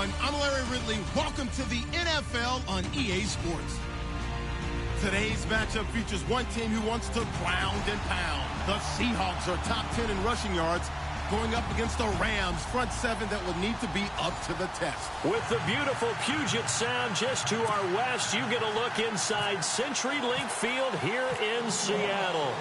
everyone. I'm Larry Ridley. Welcome to the NFL on EA Sports. Today's matchup features one team who wants to ground and pound. The Seahawks are top 10 in rushing yards, going up against the Rams front seven that will need to be up to the test. With the beautiful Puget Sound just to our west, you get a look inside CenturyLink Field here in Seattle.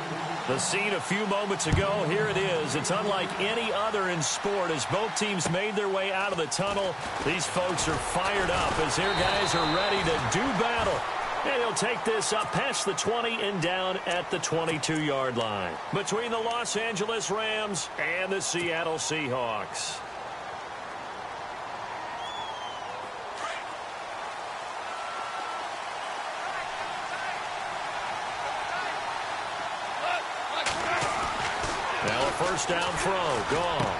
The scene a few moments ago, here it is. It's unlike any other in sport as both teams made their way out of the tunnel. These folks are fired up as their guys are ready to do battle. And he'll take this up past the 20 and down at the 22-yard line between the Los Angeles Rams and the Seattle Seahawks. Now a first down throw, gone.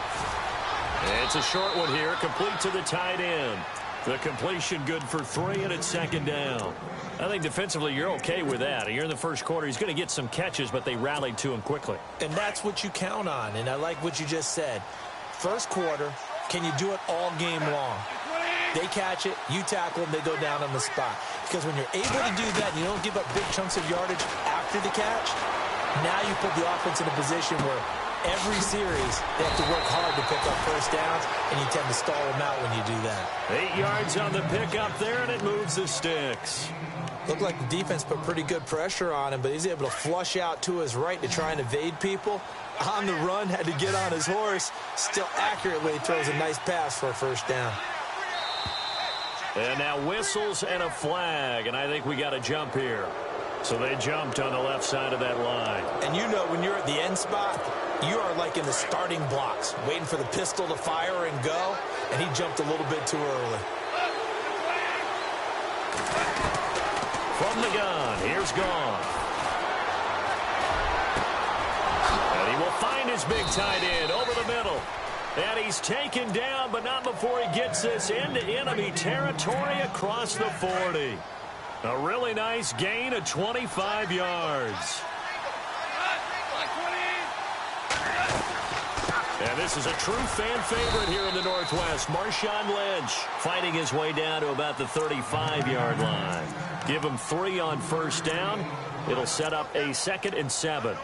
It's a short one here, complete to the tight end. The completion good for 3, and it's second down. I think defensively you're okay with that. You're in the first quarter. He's going to get some catches, but they rallied to him quickly. And that's what you count on, and I like what you just said. First quarter, can you do it all game long? They catch it, you tackle them, they go down on the spot. Because when you're able to do that and you don't give up big chunks of yardage after the catch, now you put the offense in a position where every series they have to work hard to pick up first downs, and you tend to stall them out when you do that. 8 yards on the pickup there, and it moves the sticks. Looked like the defense put pretty good pressure on him, but he's able to flush out to his right to try and evade people. On the run, had to get on his horse. Still accurately throws a nice pass for a first down. And now whistles and a flag, and I think we got a jump here. So they jumped on the left side of that line. And you know when you're at the end spot, you are like in the starting blocks, waiting for the pistol to fire and go, and he jumped a little bit too early. From the gun, here's Gone. And he will find his big tight end over the middle. And he's taken down, but not before he gets this into enemy territory across the 40. A really nice gain of 25 yards. And this is a true fan favorite here in the Northwest. Marshawn Lynch fighting his way down to about the 35-yard line. Give him 3 on first down. It'll set up a 2nd and 7.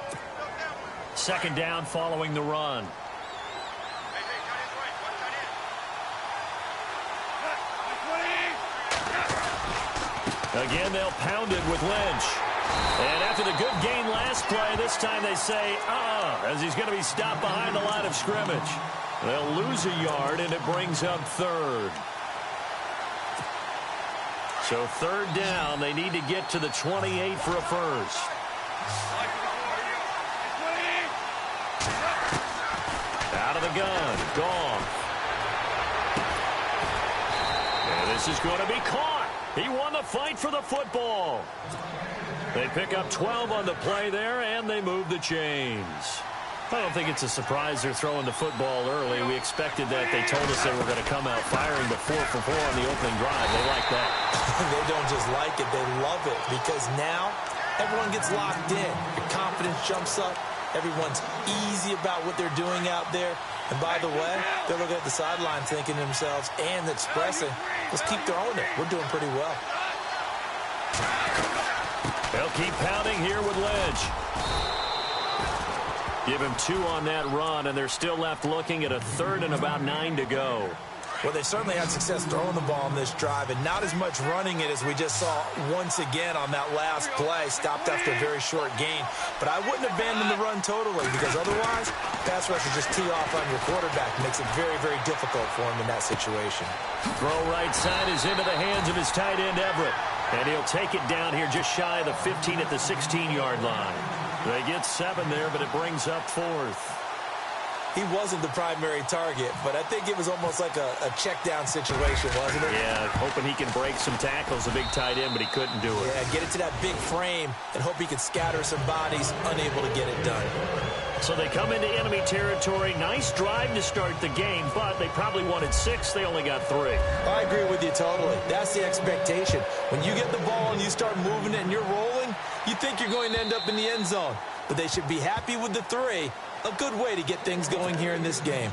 Second down following the run. Again, they'll pound it with Lynch. And after the good gain last play, this time they say, as he's going to be stopped behind the line of scrimmage. They'll lose a yard, and it brings up 3rd. So 3rd down, they need to get to the 28 for a first. Out of the gun, Goff. And this is going to be caught. He won the fight for the football. They pick up 12 on the play there, and they move the chains. I don't think it's a surprise they're throwing the football early. We expected that. They told us they were going to come out firing, but 4 for 4 on the opening drive. They like that. They don't just like it. They love it because now everyone gets locked in. Your confidence jumps up. Everyone's easy about what they're doing out there. And by the way, they're looking at the sideline thinking to themselves and expressing, let's keep throwing it. We're doing pretty well. They'll keep pounding here with Lynch. Give him 2 on that run, and they're still left looking at a 3rd and about 9 to go. Well, they certainly had success throwing the ball in this drive, and not as much running it as we just saw once again on that last play. Stopped after a very short gain. But I wouldn't abandon the run totally, because otherwise, pass rush will just tee off on your quarterback. Makes it very, very difficult for him in that situation. Throw right side is into the hands of his tight end, Everett. And he'll take it down here just shy of the 15 at the 16-yard line. They get 7 there, but it brings up 4th. He wasn't the primary target, but I think it was almost like a check-down situation, wasn't it? Yeah, hoping he can break some tackles, a big tight end, but he couldn't do it. Yeah, get it to that big frame and hope he could scatter some bodies, unable to get it done. So they come into enemy territory. Nice drive to start the game, but they probably wanted 6. They only got 3. I agree with you totally. That's the expectation. When you get the ball and you start moving it and you're rolling, you think you're going to end up in the end zone. But they should be happy with the 3. A good way to get things going here in this game.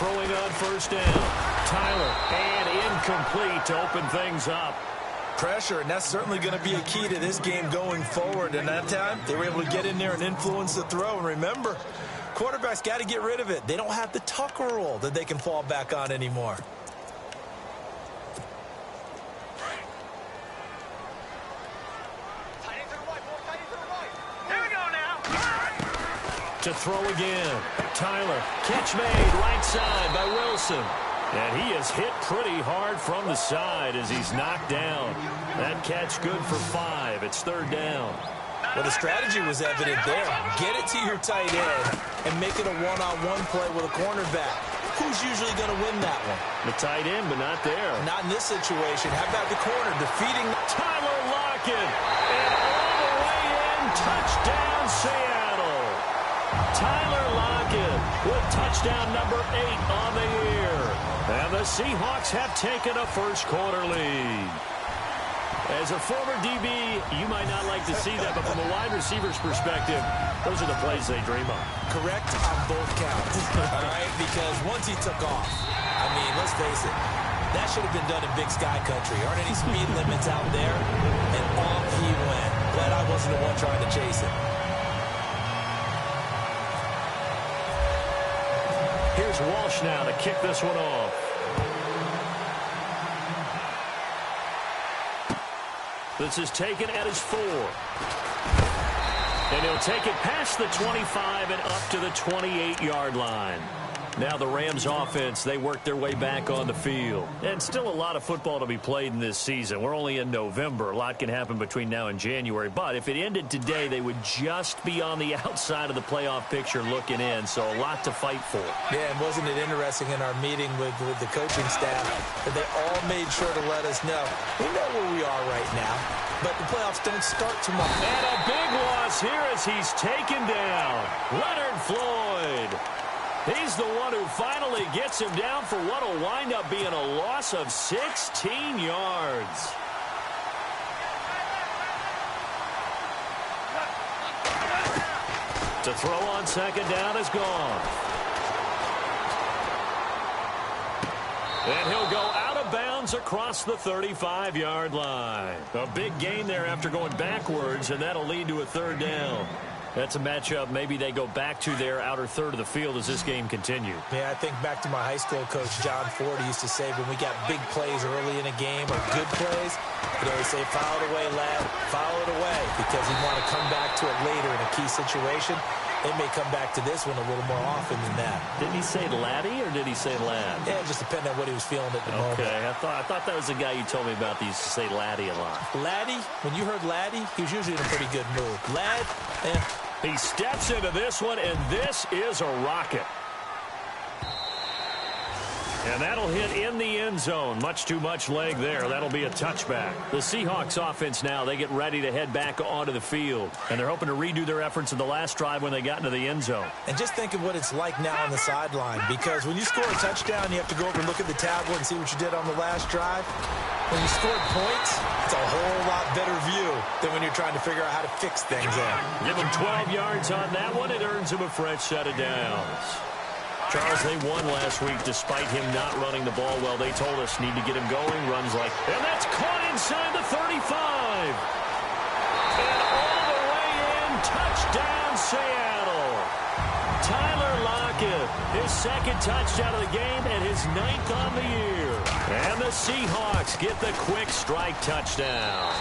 throwing on first down. Tyler, and incomplete to open things up. Pressure, and that's certainly going to be a key to this game going forward. And that time, they were able to get in there and influence the throw. And remember, quarterbacks got to get rid of it. They don't have the Tucker rule that they can fall back on anymore. To throw again. Tyler, catch made, right side by Wilson. And he is hit pretty hard from the side as he's knocked down. That catch good for 5. It's third down. Well, the strategy was evident there. Get it to your tight end and make it a one-on-one play with a cornerback. Who's usually going to win that one? The tight end, but not there. Not in this situation. How about the corner defeating Tyler Lockett? And all the way in, touchdown Seattle. Tyler Lockett with touchdown number 8 on the year. And the Seahawks have taken a first-quarter lead. As a former DB, you might not like to see that, but from a wide receiver's perspective, those are the plays they dream of. Correct on both counts, all right? Because once he took off, I mean, let's face it, that should have been done in Big Sky Country. Aren't any speed limits out there? And off he went. Glad I wasn't the one trying to chase him. Here's Walsh now to kick this one off. This is taken at his 4. And he'll take it past the 25 and up to the 28-yard line. Now the Rams offense, they work their way back on the field. And still a lot of football to be played in this season. We're only in November. A lot can happen between now and January. But if it ended today, they would just be on the outside of the playoff picture looking in. So a lot to fight for. Yeah, and wasn't it interesting in our meeting with the coaching staff that they all made sure to let us know, we know where we are right now, but the playoffs don't start tomorrow. And a big loss here as he's taken down. Leonard Floyd. He's the one who finally gets him down for what will wind up being a loss of 16 yards. To throw on second down is gone. And he'll go out of bounds across the 35-yard line. A big gain there after going backwards, and that'll lead to a third down. That's a matchup maybe they go back to their outer third of the field as this game continues. Yeah, I think back to my high school coach, John Ford, he used to say when we got big plays early in a game or good plays, he'd always say, foul it away, lad, foul it away, because he'd want to come back to it later in a key situation. They may come back to this one a little more often than that. Didn't he say laddie or did he say lad? Yeah, it just depended on what he was feeling at the moment. Okay, I thought that was the guy you told me about that used to say laddie a lot. Laddie, when you heard laddie, he was usually in a pretty good mood. Lad, He steps into this one, and this is a rocket. And that'll hit in the end zone. Much too much leg there. That'll be a touchback. The Seahawks offense now, they get ready to head back onto the field. And they're hoping to redo their efforts in the last drive when they got into the end zone. And just think of what it's like now on the sideline. Because when you score a touchdown, you have to go over and look at the tablet and see what you did on the last drive. When you scored points, it's a whole lot better view than when you're trying to figure out how to fix things up. Give him 12 yards on that one. It earns him a fresh set of downs. Charles, they won last week despite him not running the ball well. They told us need to get him going. Runs like, and that's caught inside the 35. And all the way in, touchdown Seattle. Tyler Lockett, his second touchdown of the game and his 9th on the year. And the Seahawks get the quick strike touchdown.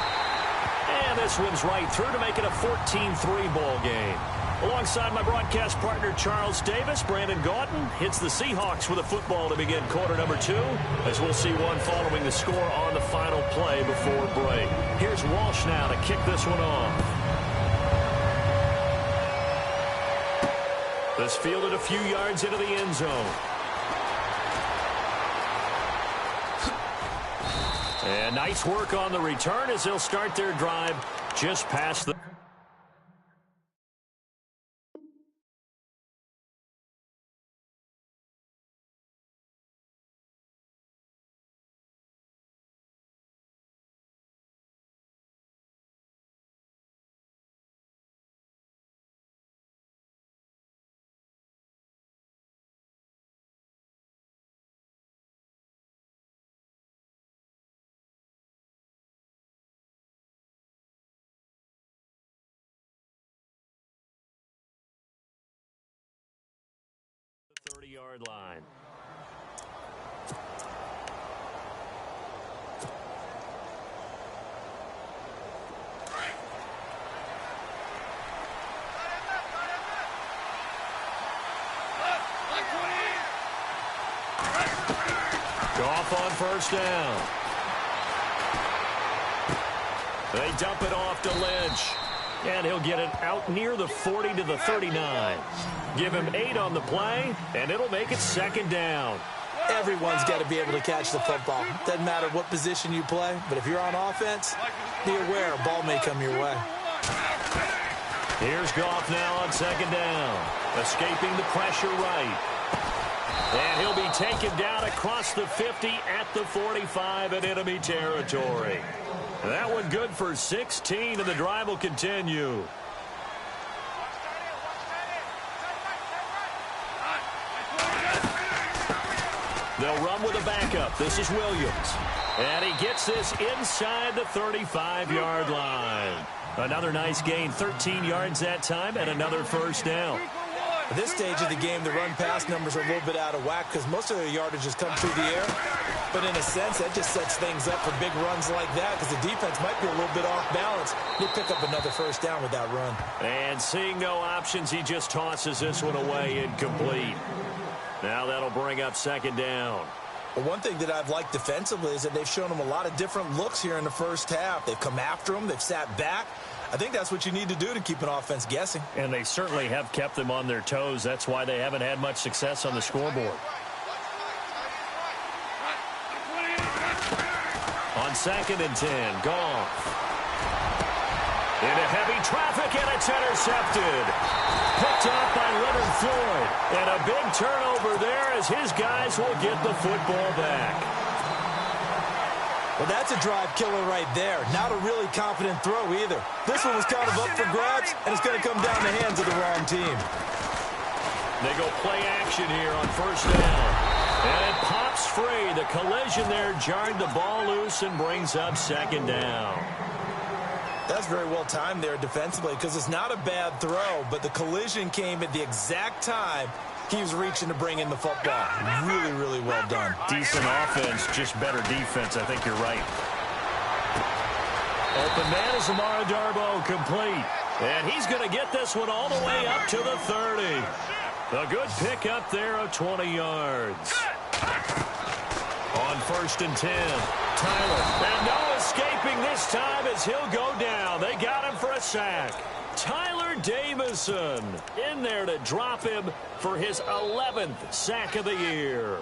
And this one's right through to make it a 14-3 ball game. Alongside my broadcast partner, Charles Davis, Brandon Gaudin hits the Seahawks with a football to begin quarter number 2, as we'll see one following the score on the final play before break. Here's Walsh now to kick this one off. This fielded a few yards into the end zone. And nice work on the return as they'll start their drive just past the 40-yard line. Goff on first down. They dump it off to Lynch. And he'll get it out near the 40 to the 39. Give him 8 on the play, and it'll make it second down. Everyone's got to be able to catch the football. Doesn't matter what position you play, but if you're on offense, be aware a ball may come your way. Here's Goff now on second down. Escaping the pressure right. And he'll be taken down across the 50 at the 45 in enemy territory. That one good for 16, and the drive will continue. They'll run with a backup. This is Williams. And he gets this inside the 35-yard line. Another nice gain, 13 yards that time, and another first down. At this stage of the game, the run-pass numbers are a little bit out of whack because most of their yardage has come through the air. But in a sense, that just sets things up for big runs like that because the defense might be a little bit off balance. They pick up another first down with that run. And seeing no options, he just tosses this one away incomplete. Now that'll bring up second down. Well, one thing that I've liked defensively is that they've shown them a lot of different looks here in the first half. They've come after them. They've sat back. I think that's what you need to do to keep an offense guessing. And they certainly have kept them on their toes. That's why they haven't had much success on the scoreboard. On 2nd and 10, Goff. Into heavy traffic, and it's intercepted. Picked off by Leonard Floyd. And a big turnover there as his guys will get the football back. Well, that's a drive killer right there. Not a really confident throw either. This one was kind of up for grabs, and it's going to come down the hands of the wrong team. They go play action here on first down. And it pops free. The collision there jarred the ball loose and brings up second down. That's very well timed there defensively because it's not a bad throw, but the collision came at the exact time he was reaching to bring in the football. Really, really well done. Decent offense, just better defense. I think you're right. Open man is Amara Darboh, complete. And he's going to get this one all the way up to the 30. A good pickup there of 20 yards. On 1st and 10, Tyler. And no escaping this time as he'll go down. They got him for a sack. Tyler Davison in there to drop him for his 11th sack of the year.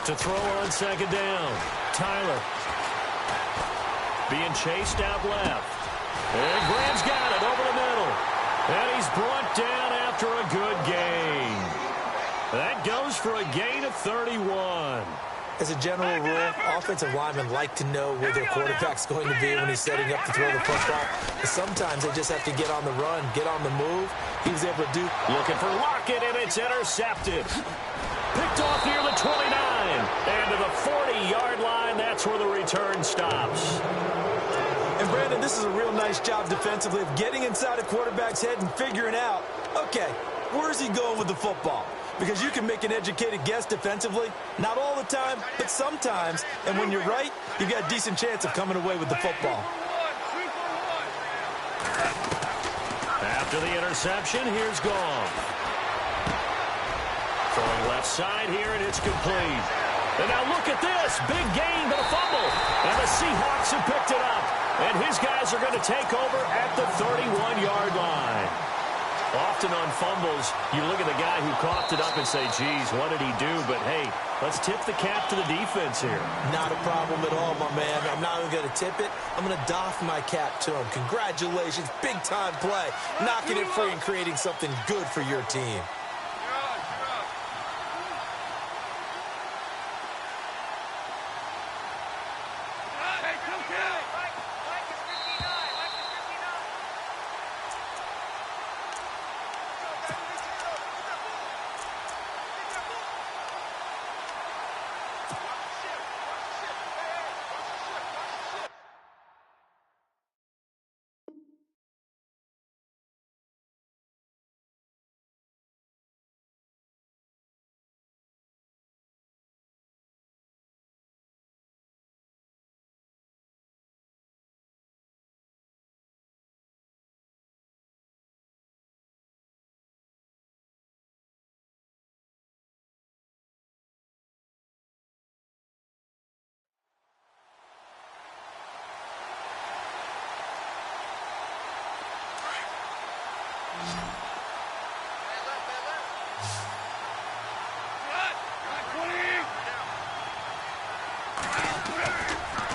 To throw on second down, Tyler. Being chased out left. And Graham's got it over the middle. And he's brought down after a good gain. That goes for a gain of 31. As a general rule, offensive linemen like to know where their quarterback's going to be when he's setting up to throw the football. But sometimes they just have to get on the run, get on the move. He was able to do. Looking for Lockett, and it's intercepted. Picked off near the 29. And to the 40-yard line, that's where the return stops. And, Brandon, this is a real nice job defensively of getting inside a quarterback's head and figuring out, okay, where's he going with the football? Because you can make an educated guess defensively. Not all the time, but sometimes. And when you're right, you've got a decent chance of coming away with the football. After the interception, here's Goff. Throwing left side here, and it's complete. And now look at this. Big gain, but a fumble. And the Seahawks have picked it up. And his guys are going to take over at the 31-yard line. Often on fumbles, you look at the guy who coughed it up and say, geez, what did he do? But, hey, let's tip the cap to the defense here. Not a problem at all, my man. I'm not even going to tip it. I'm going to doff my cap to him. Congratulations. Big-time play. Knocking it free and creating something good for your team.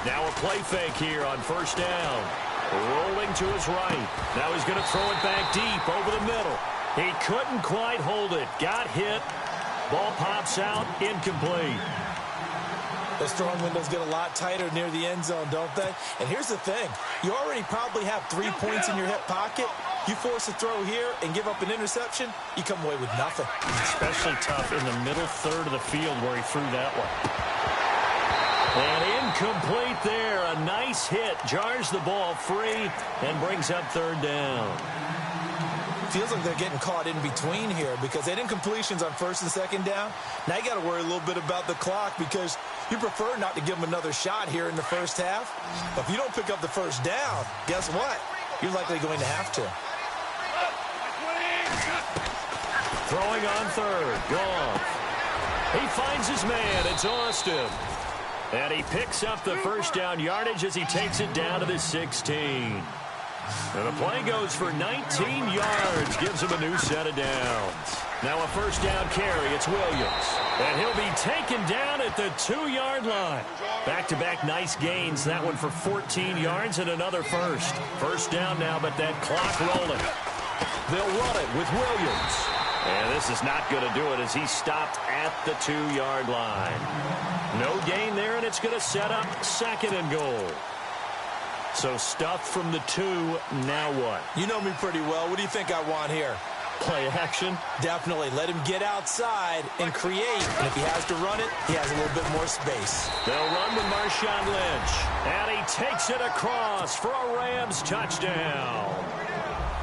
Now a play fake here on first down. Rolling to his right. Now he's going to throw it back deep over the middle. He couldn't quite hold it. Got hit. Ball pops out. Incomplete. Those throwing windows get a lot tighter near the end zone, don't they? And here's the thing. You already probably have 3 points in your hip pocket. You force a throw here and give up an interception, you come away with nothing. Especially tough in the middle third of the field where he threw that one. And incomplete there. A nice hit. Jars the ball free and brings up third down. Feels like they're getting caught in between here because they had incompletions on first and second down. Now you got to worry a little bit about the clock because you prefer not to give them another shot here in the first half. But if you don't pick up the first down, guess what? You're likely going to have to. Throwing on third. Gone. He finds his man. It's Austin. And he picks up the first down yardage as he takes it down to the 16. And the play goes for 19 yards. Gives him a new set of downs. Now a first down carry. It's Williams. And he'll be taken down at the 2-yard line. Back-to-back nice gains. That one for 14 yards and another first. First down now, but that clock rolling. They'll run it with Williams. And this is not going to do it as he stopped at the 2-yard line. No gain there, and it's going to set up second and goal. So stuff from the 2, now what? You know me pretty well. What do you think I want here? Play action? Definitely. Let him get outside and create. And if he has to run it, he has a little bit more space. They'll run with Marshawn Lynch. And he takes it across for a Rams touchdown.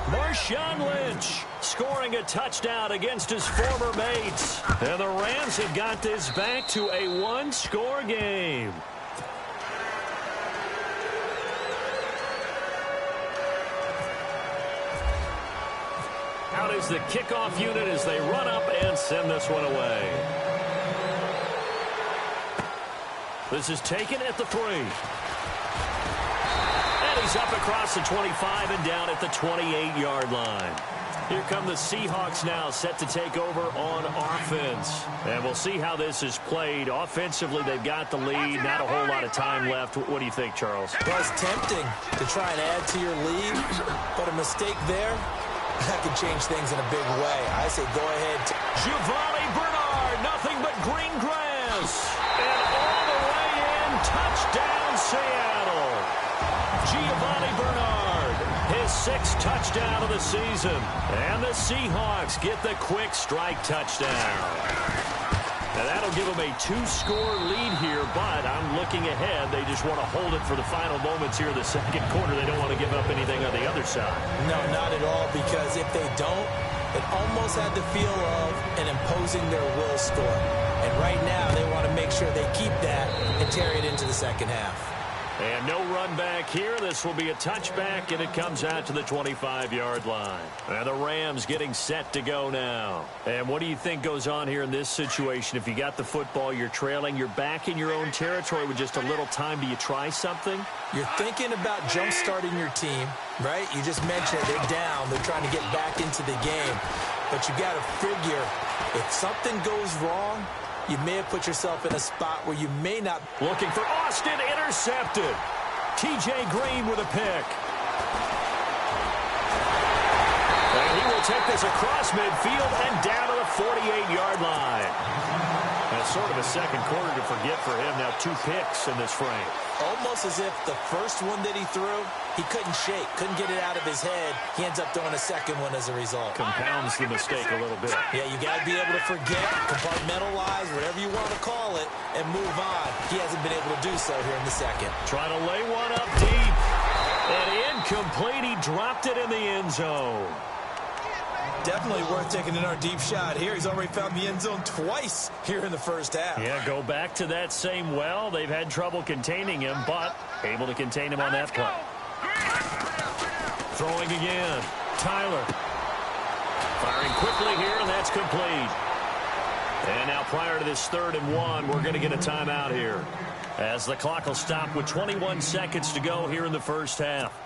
Marshawn Lynch scoring a touchdown against his former mates. And the Rams have got this back to a 1-score game. Out is the kickoff unit as they run up and send this one away. This is taken at the 3. And he's up across the 25 and down at the 28-yard line. Here come the Seahawks now, set to take over on offense. And we'll see how this is played. Offensively, they've got the lead. Not a whole lot of time left. What do you think, Charles? Well, it's tempting to try and add to your lead, but a mistake there, that could change things in a big way. I say go ahead. Giovanni Bernard, nothing but green grass. And all the way in, touchdown Seattle. Giovanni Bernard, his 6th touchdown of the season. And the Seahawks get the quick strike touchdown. And that'll give them a 2-score lead here, but I'm looking ahead. They just want to hold it for the final moments here in the second quarter. They don't want to give up anything on the other side. No, not at all, because if they don't, it almost had the feel of an imposing their will score. And right now, they want to make sure they keep that and carry it into the second half. And no run back here. This will be a touchback, and it comes out to the 25-yard line. And the Rams getting set to go now. And what do you think goes on here in this situation? If you got the football, you're trailing, you're back in your own territory with just a little time. Do you try something? You're thinking about jump-starting your team, right? You just mentioned it. They're down. They're trying to get back into the game. But you got to figure, if something goes wrong, you may have put yourself in a spot where you may not. Looking for Austin, intercepted. T.J. Green with a pick. And he will take this across midfield and down to the 48-yard line. That's sort of a second quarter to forget for him. Now 2 picks in this frame. Almost as if the first one that he threw, he couldn't shake, couldn't get it out of his head. He ends up throwing a second one as a result. Compounds the mistake a little bit. Yeah, you got to be able to forget, compartmentalize, whatever you want to call it, and move on. He hasn't been able to do so here in the second. Trying to lay one up deep. And incomplete. He dropped it in the end zone. Definitely worth taking another deep shot here. He's already found the end zone twice here in the first half. Yeah, go back to that same well. They've had trouble containing him, but able to contain him on that play. Throwing again. Tyler. Firing quickly here, and that's complete. And now prior to this 3rd and 1, we're going to get a timeout here, as the clock will stop with 21 seconds to go here in the first half.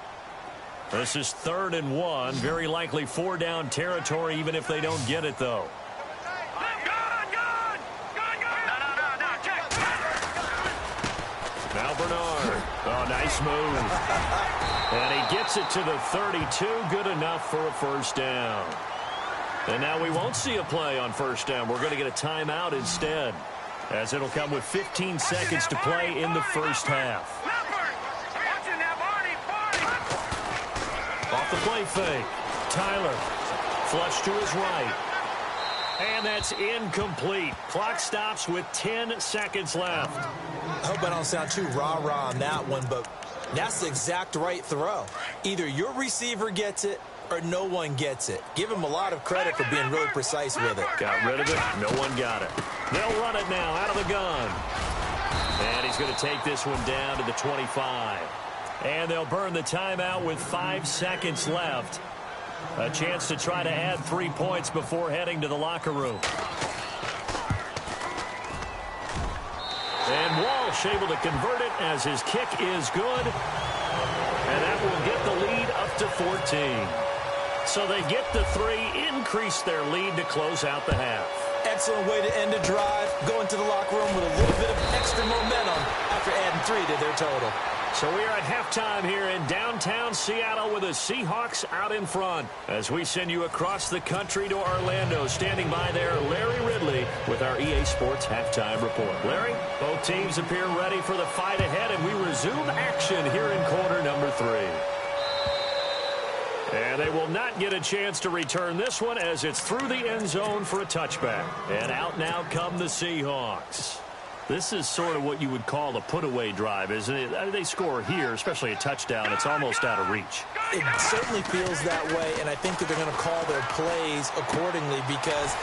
This is 3rd and 1. Very likely 4-down territory, even if they don't get it, though. Now Bernard. Oh, nice move. And he gets it to the 32. Good enough for a first down. And now we won't see a play on first down. We're going to get a timeout instead, as it'll come with 15 seconds to play in the first half. Off the play fake. Tyler. Flush to his right. And that's incomplete. Clock stops with 10 seconds left. I hope I don't sound too rah-rah on that one, but that's the exact right throw. Either your receiver gets it or no one gets it. Give him a lot of credit for being really precise with it. Got rid of it. No one got it. They'll run it now out of the gun. And he's going to take this one down to the 25. And they'll burn the timeout with 5 seconds left. A chance to try to add 3 points before heading to the locker room. And Walsh able to convert it as his kick is good. And that will get the lead up to 14. So they get the 3, increase their lead to close out the half. Excellent way to end a drive. Go into the locker room with a little bit of extra momentum after adding 3 to their total. So we are at halftime here in downtown Seattle with the Seahawks out in front. As we send you across the country to Orlando, standing by there, Larry Ridley with our EA Sports Halftime Report. Larry, both teams appear ready for the fight ahead, and we resume action here in quarter number 3. And they will not get a chance to return this one as it's through the end zone for a touchback. And out now come the Seahawks. This is sort of what you would call a put-away drive, isn't it? They score here, especially a touchdown. It's almost out of reach. It certainly feels that way, and I think that they're going to call their plays accordingly because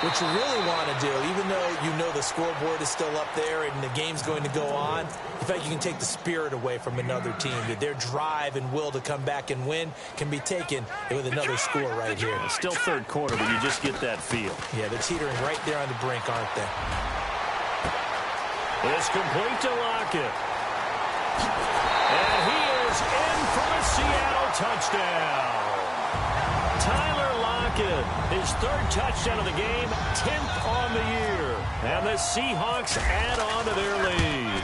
what you really want to do, even though you know the scoreboard is still up there and the game's going to go on, in fact, you can take the spirit away from another team. That their drive and will to come back and win can be taken with another score right here. It's still third quarter, but you just get that feel. Yeah, they're teetering right there on the brink, aren't they? It's complete to Lockett. And he is in for a Seattle touchdown. Tyler Lockett, his 3rd touchdown of the game, 10th on the year. And the Seahawks add on to their lead.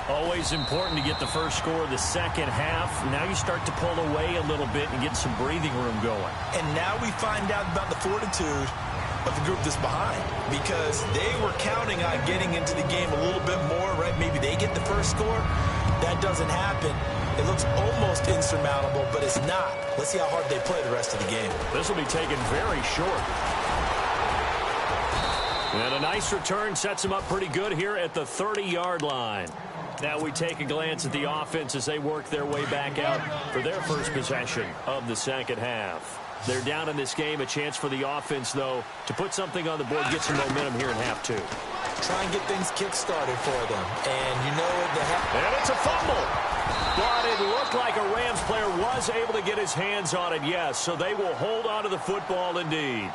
Always important to get the first score of the second half. Now you start to pull away a little bit and get some breathing room going. And now we find out about the fortitude of the group that's behind, because they were counting on getting into the game a little bit more, right? Maybe they get the first score. That doesn't happen. It looks almost insurmountable, but it's not. Let's see how hard they play the rest of the game. This will be taken very short. And a nice return sets them up pretty good here at the 30-yard line. Now we take a glance at the offense as they work their way back out for their first possession of the second half. They're down in this game. A chance for the offense, though, to put something on the board, get some momentum here in half 2. Try and get things kick-started for them. And you know and it's a fumble. But it looked like a Rams player was able to get his hands on it, yes. So they will hold on to the football indeed.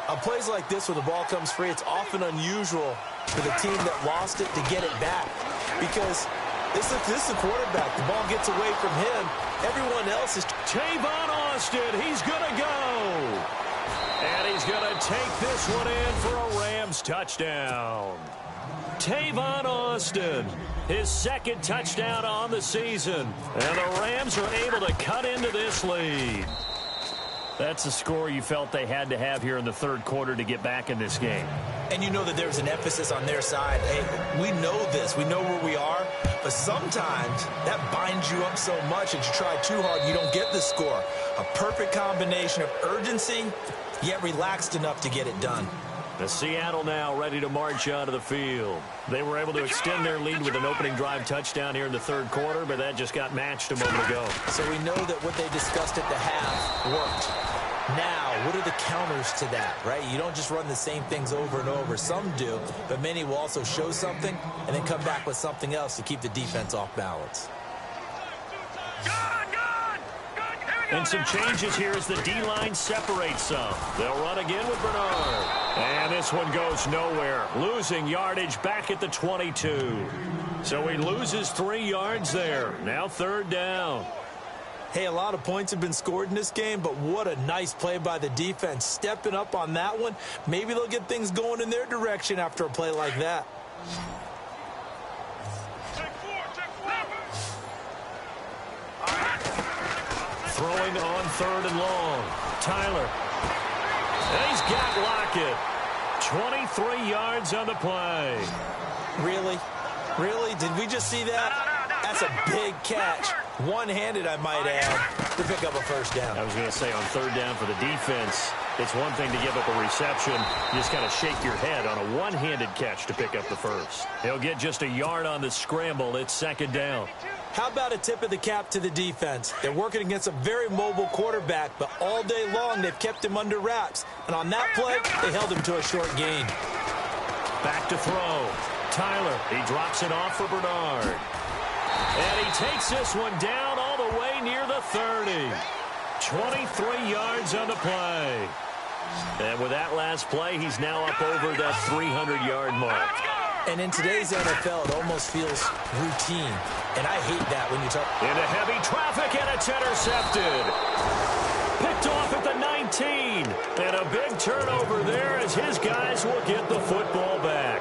On plays like this where the ball comes free, it's often unusual for the team that lost it to get it back. Because this is the quarterback. The ball gets away from him. Everyone else is... Tavon Austin, he's going to go. And he's going to take this one in for a Rams touchdown. Tavon Austin, his 2nd touchdown on the season. And the Rams are able to cut into this lead. That's a score you felt they had to have here in the 3rd quarter to get back in this game. And you know that there's an emphasis on their side. Hey, we know this. We know where we are. But sometimes that binds you up so much that you try too hard and you don't get the score. A perfect combination of urgency, yet relaxed enough to get it done. The Seattle now ready to march onto the field. They were able to extend their lead with an opening drive touchdown here in the 3rd quarter, but that just got matched a moment ago. So we know that what they discussed at the half worked. Now, what are the counters to that, right? You don't just run the same things over and over. Some do, but many will also show something and then come back with something else to keep the defense off balance. And some changes here as the D-line separates some. They'll run again with Bernard. And this one goes nowhere. Losing yardage back at the 22. So he loses 3 yards there. Now 3rd down. Hey, a lot of points have been scored in this game, but what a nice play by the defense. Stepping up on that one. Maybe they'll get things going in their direction after a play like that. 3rd and long. Tyler. And he's got Lockett. 23 yards on the play. Really? Really? Did we just see that? That's a big catch. One-handed, I might add, to pick up a first down. I was going to say, on 3rd down for the defense, it's one thing to give up a reception. You just kind of shake your head on a one-handed catch to pick up the first. He'll get just a yard on the scramble. It's 2nd down. How about a tip of the cap to the defense? They're working against a very mobile quarterback, but all day long they've kept him under wraps. And on that play, they held him to a short gain. Back to throw. Tyler, he drops it off for Bernard. And he takes this one down all the way near the 30. 23 yards on the play. And with that last play, he's now up over that 300-yard mark. And in today's NFL, it almost feels routine. And I hate that when you talk. Into heavy traffic, and it's intercepted. Picked off at the 19. And a big turnover there as his guys will get the football back.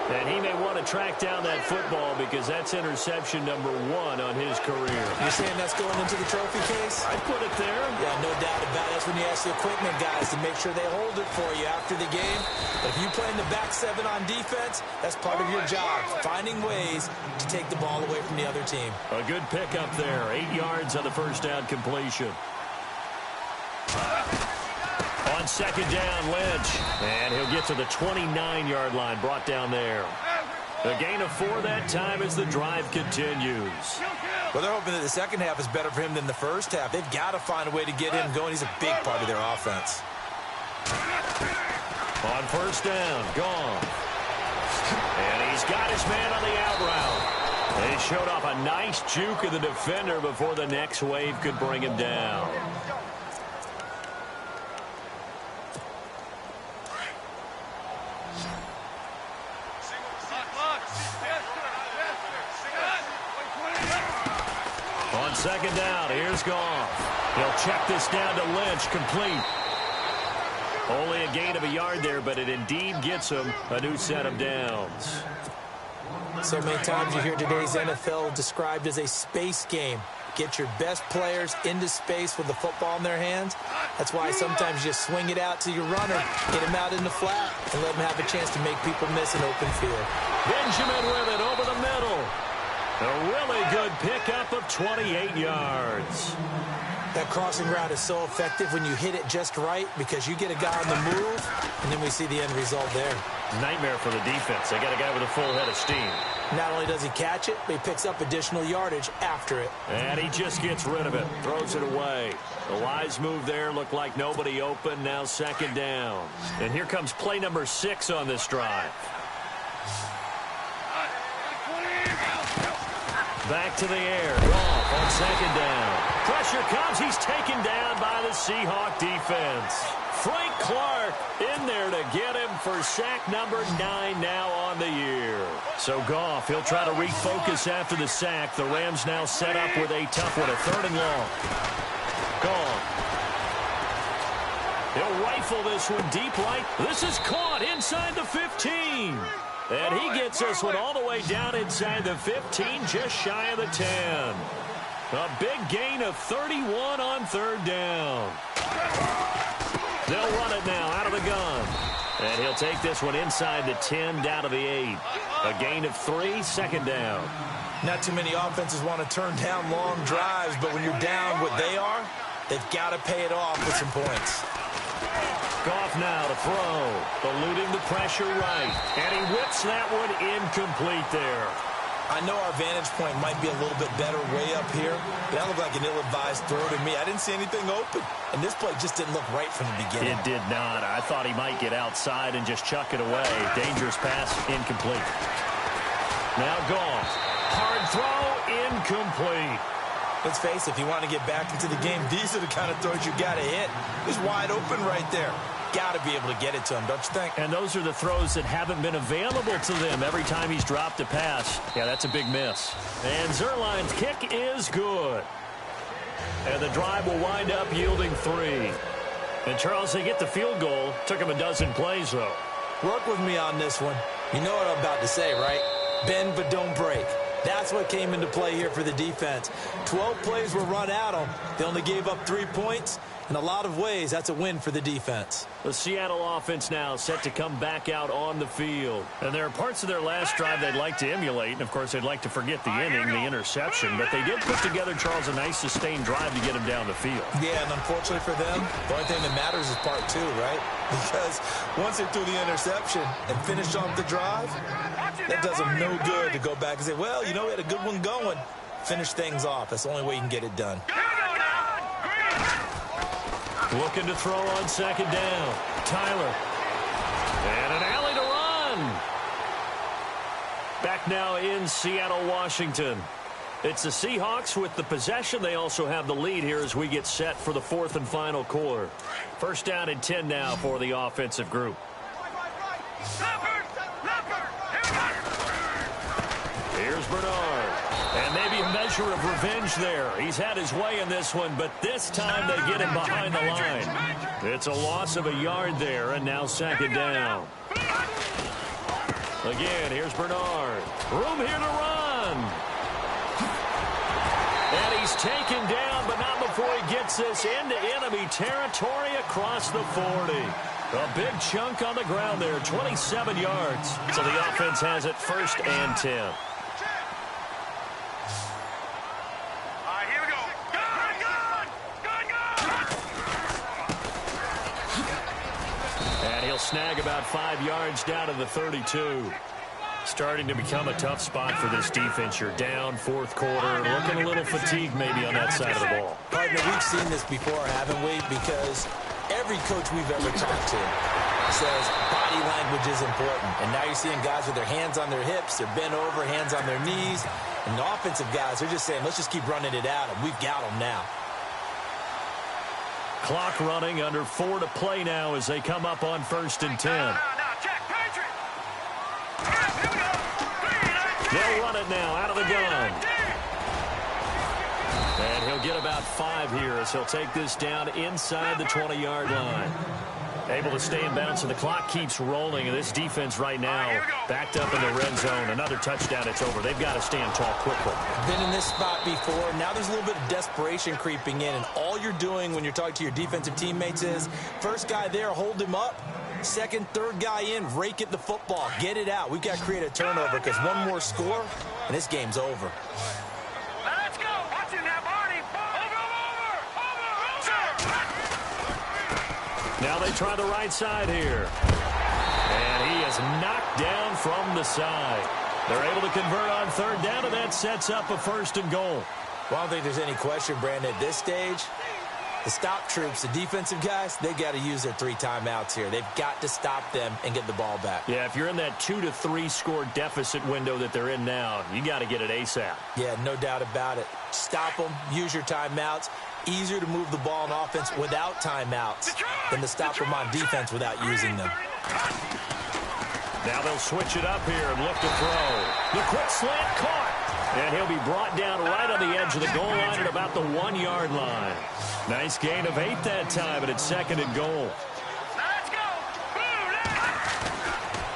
And he may want to track down that football because that's interception number 1 on his career. You're saying that's going into the trophy case? I'd put it there. Yeah, no doubt about it. That's when you ask the equipment guys to make sure they hold it for you after the game. But if you play in the back 7 on defense, that's part of your job, finding ways to take the ball away from the other team. A good pickup there. 8 yards on the first down completion. On 2nd down, Lynch. And he'll get to the 29-yard line, brought down there. A gain of 4 that time as the drive continues. Well, they're hoping that the second half is better for him than the first half. They've got to find a way to get him going. He's a big part of their offense. On 1st down, gone. And he's got his man on the out route. He showed off a nice juke of the defender before the next wave could bring him down. On 2nd down, here's Goff. He'll check this down to Lynch, complete. Only a gain of a yard there, but it indeed gets him a new set of downs. So many times you hear today's NFL described as a space game. Get your best players into space with the football in their hands. That's why sometimes you just swing it out to your runner, get him out in the flat, and let him have a chance to make people miss an open field. Benjamin with it over the middle. A really good pickup of 28 yards. That crossing route is so effective when you hit it just right because you get a guy on the move, and then we see the end result there. Nightmare for the defense. They got a guy with a full head of steam. Not only does he catch it, but he picks up additional yardage after it. And he just gets rid of it, throws it away. The wise move there, looked like nobody open, now 2nd down. And here comes play number 6 on this drive. Back to the air. Goff on 2nd down. Pressure comes. He's taken down by the Seahawk defense. Frank Clark in there to get him for sack number 9 now on the year. So Goff, he'll try to refocus after the sack. The Rams now set up with a tough one, a 3rd and long. Goff. He'll rifle this one deep right. This is caught inside the 15. And he gets this one all the way down inside the 15, just shy of the 10. A big gain of 31 on 3rd down. They'll run it now out of the gun. And he'll take this one inside the 10, down to the 8. A gain of 3, 2nd down. Not too many offenses want to turn down long drives, but when you're down what they are, they've got to pay it off with some points. Goff now to throw, eluding the pressure right, and he whips that one incomplete there. I know our vantage point might be a little bit better way up here, but that looked like an ill-advised throw to me. I didn't see anything open, and this play just didn't look right from the beginning. It did not. I thought he might get outside and just chuck it away. Dangerous pass, incomplete. Now Goff, hard throw, incomplete. Let's face it, if you want to get back into the game, these are the kind of throws you got to hit. He's wide open right there. Got to be able to get it to him, don't you think? And those are the throws that haven't been available to them every time he's dropped a pass. Yeah, that's a big miss. And Zerline's kick is good. And the drive will wind up yielding 3. And Charles, they get the field goal. Took him a dozen plays, though. Work with me on this one. You know what I'm about to say, right? Bend but don't break. That's that's what came into play here for the defense. 12 plays were run at them. They only gave up 3 points. In a lot of ways, that's a win for the defense. The Seattle offense now set to come back out on the field. And there are parts of their last drive they'd like to emulate. And, of course, they'd like to forget the inning, the interception. But they did put together, Charles, a nice sustained drive to get him down the field. Yeah, and unfortunately for them, the only thing that matters is part 2, right? Because once they threw the interception and finished off the drive, that does them no good to go back and say, well, you know, we had a good one going. Finish things off. That's the only way you can get it done. Looking to throw on second down. Tyler. And an alley to run. Back now in Seattle, Washington. It's the Seahawks with the possession. They also have the lead here as we get set for the 4th and final quarter. First down and 10 now for the offensive group. Here's Bernard. And maybe a measure of revenge there. He's had his way in this one, but this time they get him behind the line. It's a loss of a yard there, and now second down. Again, here's Bernard. Room here to run. And he's taken down, but not before he gets this into enemy territory across the 40. A big chunk on the ground there, 27 yards. So the offense has it 1st and 10. Snag about 5 yards down to the 32. Starting to become a tough spot for this defense. You're down 4th quarter, looking a little fatigued maybe on that side of the ball. Partner, we've seen this before, haven't we? Because every coach we've ever talked to says body language is important. And now you're seeing guys with their hands on their hips, they're bent over, hands on their knees. And the offensive guys, they're just saying, let's just keep running it at them. We've got them now. Clock running, under 4 to play now as they come up on 1st and 10. They'll run it now out of the gun. And he'll get about 5 here as he'll take this down inside the 20-yard line. Able to stay in bounds, and the clock keeps rolling. And this defense right now backed up in the red zone. Another touchdown, it's over. They've got to stand tall quickly. Been in this spot before. Now there's a little bit of desperation creeping in. And all you're doing when you're talking to your defensive teammates is, first guy there, hold him up. Second, third guy in, rake at the football. Get it out. We've got to create a turnover because one more score, and this game's over. Let's go. Watch it now, Barney. Now they try the right side here. And he is knocked down from the side. They're able to convert on 3rd down, and that sets up a 1st and goal. Well, I don't think there's any question, Brandon, at this stage. The stop troops, the defensive guys, they got to use their 3 timeouts here. They've got to stop them and get the ball back. Yeah, if you're in that 2 to 3 score deficit window that they're in now, you got to get it ASAP. Yeah, no doubt about it. Stop them, use your timeouts. Easier to move the ball on offense without timeouts than to stop them on defense without using them. Now they'll switch it up here and look to throw. The quick slant caught. And he'll be brought down right on the edge of the goal line at about the 1-yard line. Nice gain of 8 that time, but it's 2nd and goal. Let's go.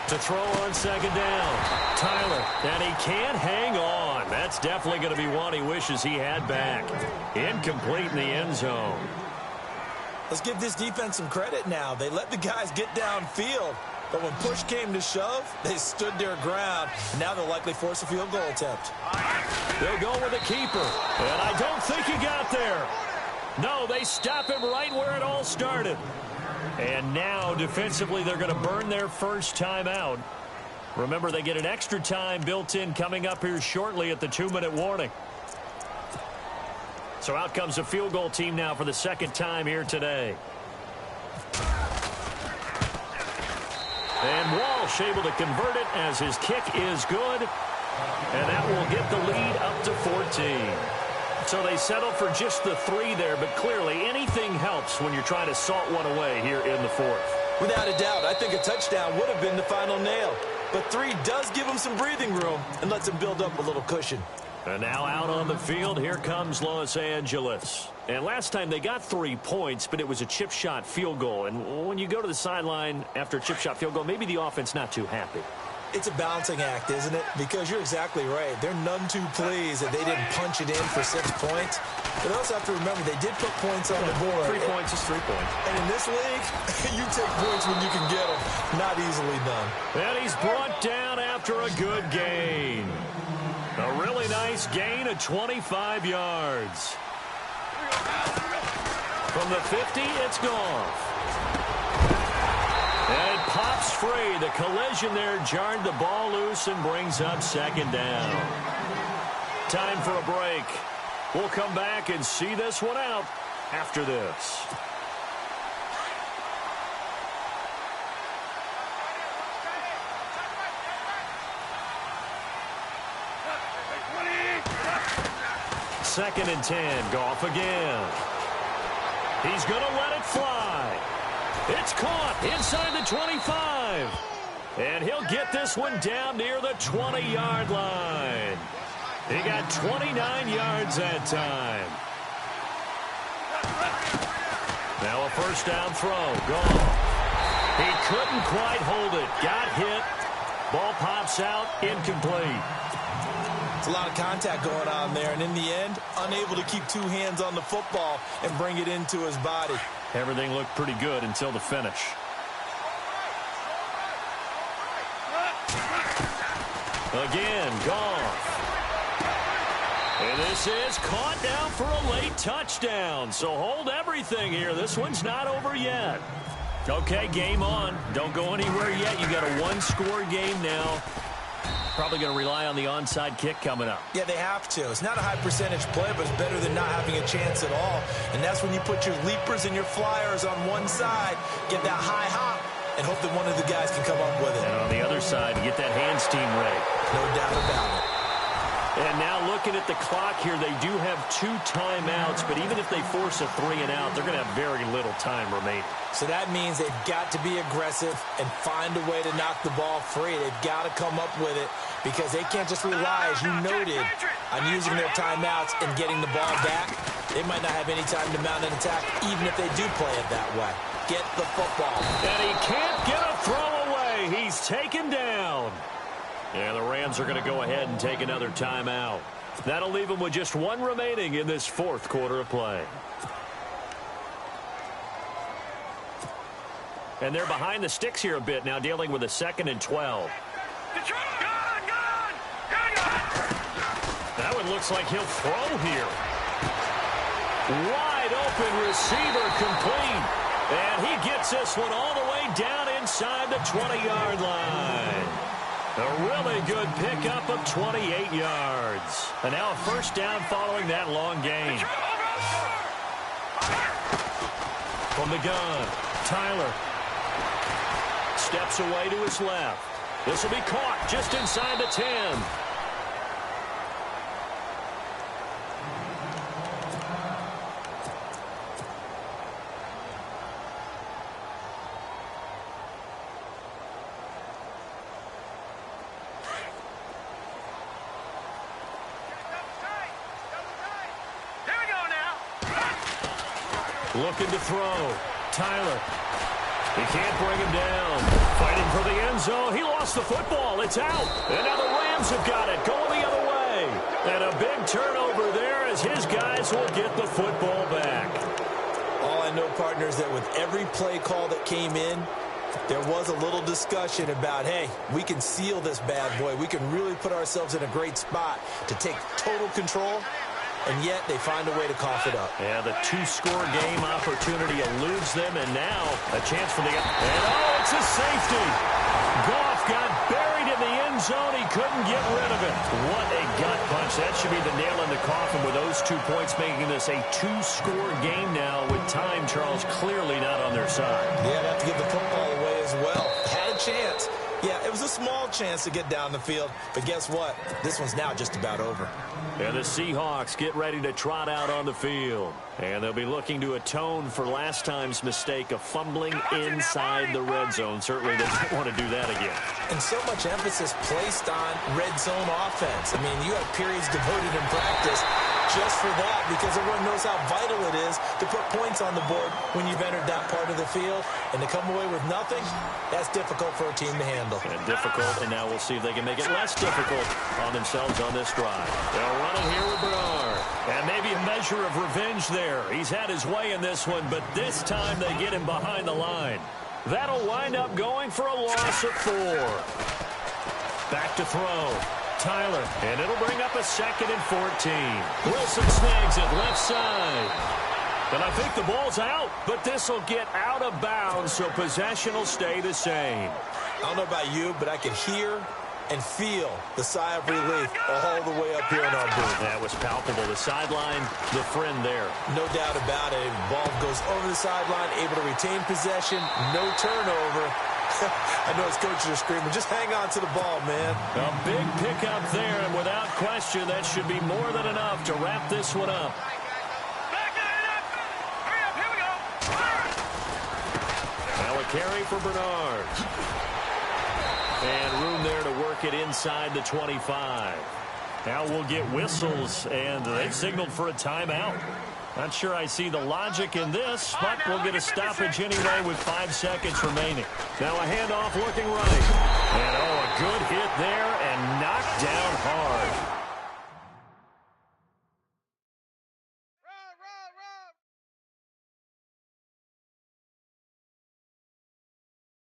To throw on 2nd down. Tyler, and he can't hang on. That's definitely going to be one he wishes he had back. Incomplete in the end zone. Let's give this defense some credit now. They let the guys get downfield. But when push came to shove, they stood their ground. Now they'll likely force a field goal attempt. They'll go with a keeper. And I don't think he got there. No, they stop him right where it all started. And now, defensively, they're going to burn their first timeout. Remember, they get an extra time built in coming up here shortly at the 2-minute warning. So out comes a field goal team now for the 2nd time here today. And Walsh able to convert it as his kick is good. And that will get the lead up to 14. So they settle for just the 3 there, but clearly anything helps when you're trying to salt one away here in the 4th. Without a doubt, I think a touchdown would have been the final nail. But 3 does give them some breathing room and lets them build up a little cushion. And now out on the field, here comes Los Angeles. And last time they got 3 points, but it was a chip shot field goal. And when you go to the sideline after a chip shot field goal, maybe the offense not too happy. It's a balancing act, isn't it? Because you're exactly right. They're none too pleased that they didn't punch it in for 6 points. But they also have to remember they did put points on the board. 3 points is 3 points. And in this league, you take points when you can get them. Not easily done. And he's brought down after a good gain. A really nice gain of 25 yards. From the 50, it's gone. And it pops free. The collision there jarred the ball loose and brings up second down. Time for a break. We'll come back and see this one out after this. Second and 10. Goff again. He's going to let it fly. It's caught inside the 25. And he'll get this one down near the 20-yard line. He got 29 yards that time. Now a first down throw. Gone. He couldn't quite hold it. Got hit. Ball pops out. Incomplete. It's a lot of contact going on there, and in the end, unable to keep 2 hands on the football and bring it into his body. Everything looked pretty good until the finish. Again, gone. And this is caught down for a late touchdown. So hold everything here. This one's not over yet. Okay, game on. Don't go anywhere yet. You got a 1-score game now. Probably going to rely on the onside kick coming up. Yeah, they have to. It's not a high percentage play, but it's better than not having a chance at all. And that's when you put your leapers and your flyers on one side, get that high hop, and hope that one of the guys can come up with it. And on the other side, get that hands team ready. No doubt about it. And now looking at the clock here, they do have 2 timeouts, but even if they force a 3 and out, they're going to have very little time remaining. So that means they've got to be aggressive and find a way to knock the ball free. They've got to come up with it because they can't just rely, as you noted, on using their timeouts and getting the ball back. They might not have any time to mount an attack, even if they do play it that way. Get the football. And he can't get a throw away. He's taken down. Yeah, the Rams are going to go ahead and take another timeout. That'll leave them with just 1 remaining in this 4th quarter of play. And they're behind the sticks here a bit now, dealing with a 2nd and 12. That one looks like he'll throw here. Wide open receiver complete. And he gets this one all the way down inside the 20-yard line. A really good pickup of 28 yards. And now a first down following that long gain. From the gun, Tyler steps away to his left. This will be caught just inside the 10. Looking to throw. Tyler. He can't bring him down. Fighting for the end zone. He lost the football. It's out. And now the Rams have got it. Going the other way. And a big turnover there as his guys will get the football back. All I know, partner, is that with every play call that came in, there was a little discussion about, hey, we can seal this bad boy. We can really put ourselves in a great spot to take total control. And yet they find a way to cough it up. Yeah, the 2-score game opportunity eludes them, and now a chance for the... And oh, it's a safety. Goff got buried in the end zone. He couldn't get rid of it. What a gut punch. That should be the nail in the coffin with those 2 points, making this a 2-score game now with time, Charles, clearly not on their side. Yeah, they have to give the football away as well. Had a chance. Yeah, it was a small chance to get down the field, but guess what? This one's now just about over. And the Seahawks get ready to trot out on the field. And they'll be looking to atone for last time's mistake of fumbling inside the red zone. Certainly they don't want to do that again. And so much emphasis placed on red zone offense. I mean, you have periods devoted in practice just for that, because everyone knows how vital it is to put points on the board when you've entered that part of the field. And to come away with nothing, that's difficult for a team to handle. And difficult, and now we'll see if they can make it less difficult on themselves on this drive. They'll run it here with Bernard. And maybe a measure of revenge there. He's had his way in this one, but this time they get him behind the line. That'll wind up going for a loss of 4. Back to throw. Tyler, and it'll bring up a 2nd and 14. Wilson snags it left side. And I think the ball's out, but this will get out of bounds, so possession will stay the same. I don't know about you, but I can hear and feel the sigh of relief all the way up here in our booth. That was palpable. The sideline, the friend there. No doubt about it. Ball goes over the sideline, able to retain possession, no turnover. I know his coaches are screaming, just hang on to the ball, man. A big pickup there, and without question, that should be more than enough to wrap this one up. Back it up. Hurry up, here we go. Now a carry for Bernard. And room there to work it inside the 25. Now we'll get whistles, and they've signaled for a timeout. Not sure I see the logic in this, but we'll get a stoppage anyway with 5 seconds remaining. Now a handoff looking right. And, oh, a good hit there and knocked down hard.